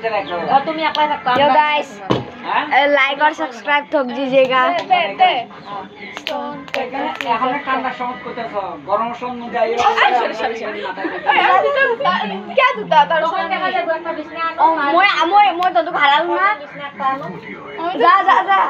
तुम अप्लाई सकता हो। यो गाइस लाइक और सब्सक्राइब ठोक दीजिएगा। क्या दूता মই তো হারাল না। যা যা যা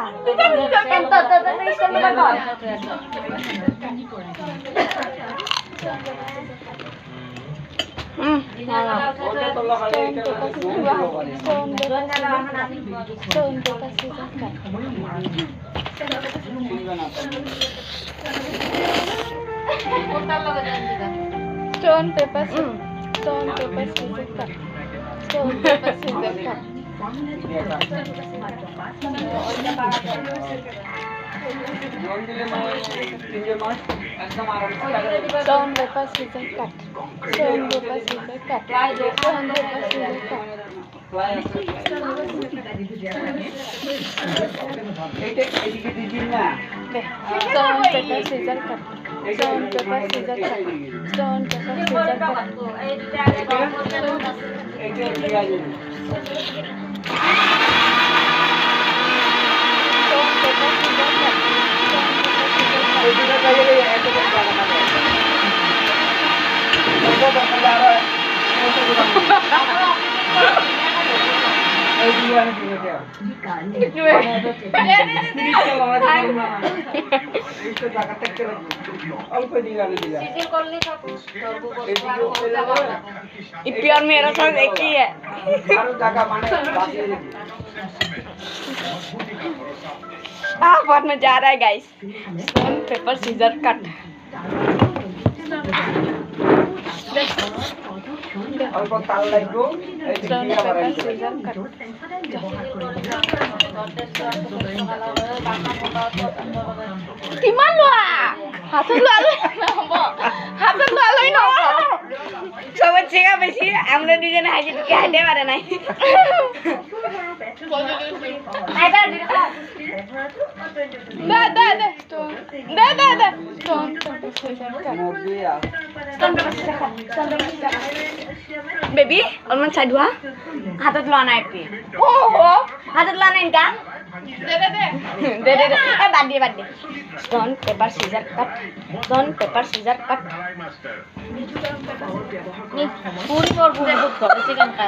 Stone, paper, scissors. Stone, paper, scissors, cut. Stone, paper, scissors, cut. Stone, paper, scissors, cut. Stone, paper, scissors, cut. Stone, paper, scissors, cut. Stone, paper, scissors, cut. Stone, paper, scissors, cut. Stone, paper, scissors, cut. Pure मेरा सब एक ही है। बहुत मजा आ रहा है guys. Stone paper scissor cut. কিমান লোৱা হাতত লোৱালৈ নহ'ব চবত চেগা বেছি আমরা দুজনে হাসি টুকে হাঁটে পারে নাই বেবি অলপমান চাই ধোৱা হাতত লোৱা নাই হাতত লোৱা নাই কা দে বাদ দিয়ে stone paper scissor cut stone paper scissor cut पूरी और पूरे बुक कर चिकन का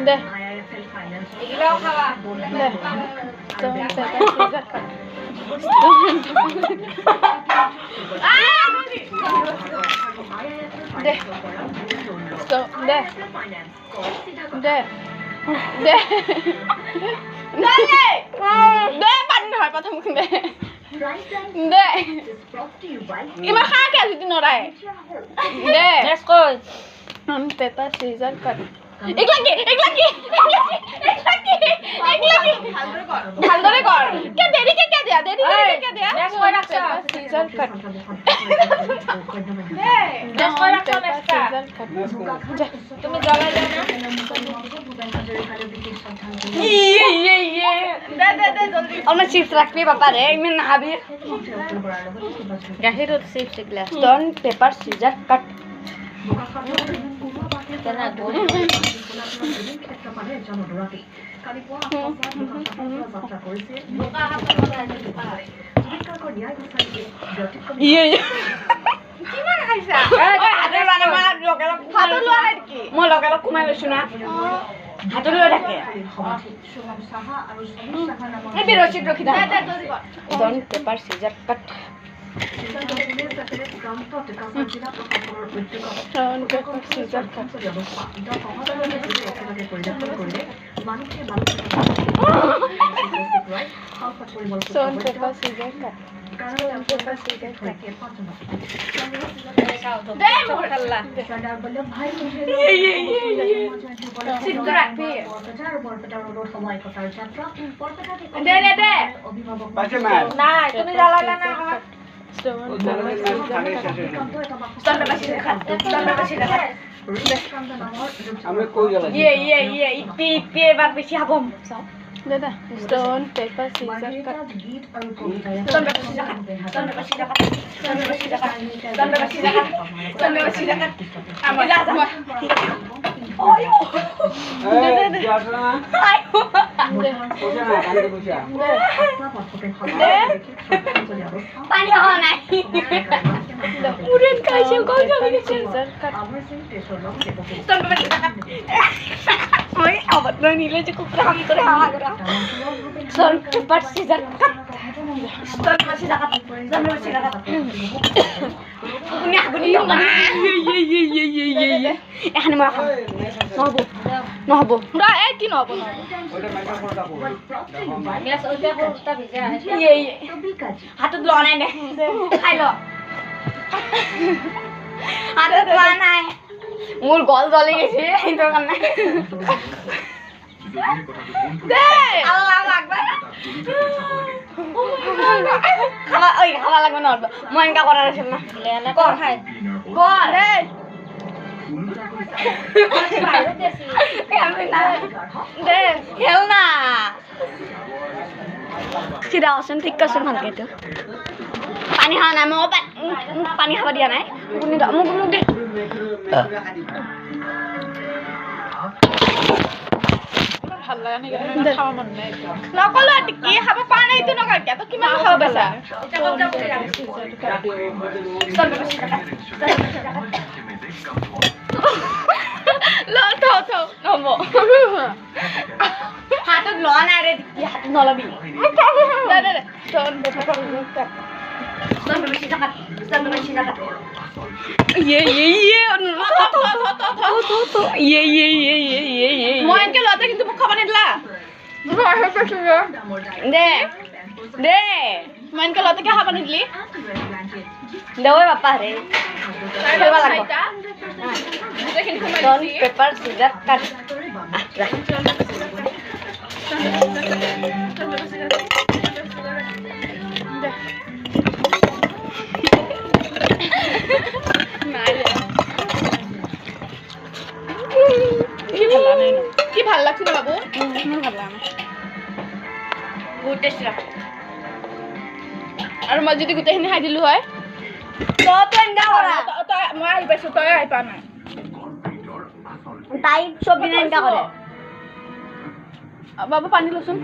दे इगलाओ खावा दे स्टोन पेपर सीजर कट दे स्टोन दे दे दे दे पानी হয় প্রথম দে দে ইমান খা কে যদি নৰাই দে let's go paper scissor cut একলা কি ভালদৰে কৰ কে দেৰি কে দিয়া লেটস গো ৰাখছা সিজার কাট দে লেটস গো ৰাখছা নেক্সট তুমি জ্বলাই দাও না দে জলদি অলপমান চিপস রাখবি বাবা রে ইমান নাহাবি গাখীৰত চিপছ একলা স্টোন পেপার সিজার কাট কেনা গৈ কিমান খাইছা হাতে লোৱা নাই হাতত লোৱা নাই কি মই লগে কুমাই লৈছো না হাতত লৈ থাকে এই বিৰচিত ৰখি দে stone paper scissor cut stone paper scissor cut stone paper scissor cut দে মোহল্লা চিপটো ৰাখবি দে নাই তুমি জ্বালালা না স্টোন পেপার সিজার কাট আমরা কই গেলাম ইয়ে ইপি এবার বেশি হাবম দাদা stone paper scissor cut stone paper scissor cut stone paper scissor cut stone paper scissor cut stone paper scissor cut stone paper scissor cut আমি যা পানি হওয়া নাই উড়েন খাইছে কই যাবে সিজার কাট ওই আবার নিলে যে কুকুর হাম করে হাওয়া করে সর পেপার সিজার কাট সর পেপার সিজার কাট সর পেপার সিজার কাট উনি আগুন দিও না এখানে মই খাম নহব রা এই কি নহব হাতত লোৱা নাই নে খাই ল হাতত লোৱা নাই মোৰ গল জ্বলি গৈছে সেইটো কাৰণে দে আল্লাহু আকবার খাবা ওই খাবা লাগবে না মই এনেকা করার আছে না লেনা কর খাই কর দে আমি না দে খেল না সিধা আসুন ঠিক করছেন ভালকে তো পানী খাওয়া নাই মই পানী খাব দিয়া নাই মোক দে ভাল লাগা নাই খাব মন নাই নকলো কি খাব পা নাই তো নকা তো কিমান খাব বেছা লো থো নব হাতত লোৱা নাই ৰে হাতত নলবি দে দে দে চল মই এনেকে লওঁতে কিন্তু মোক খাব নিদিলা দে দে মই এনেকে লওঁতে কিয় খাব নিদিলি দে ঐ বাপা ৰে খেলিব লাগিব ডন পেপাৰ সিজার কাট কি ভাল লাগছে না বাবু ভাল লাগা বহুত টেস্টি লাগে আৰু মই যদি গোটেইখিনি খাই দিলো হয় তো এনকা কৰা তই মই আহি পাইছো তই আহি পা নাই তাই সব দিন এনকা কৰে বাবু পানী লচোন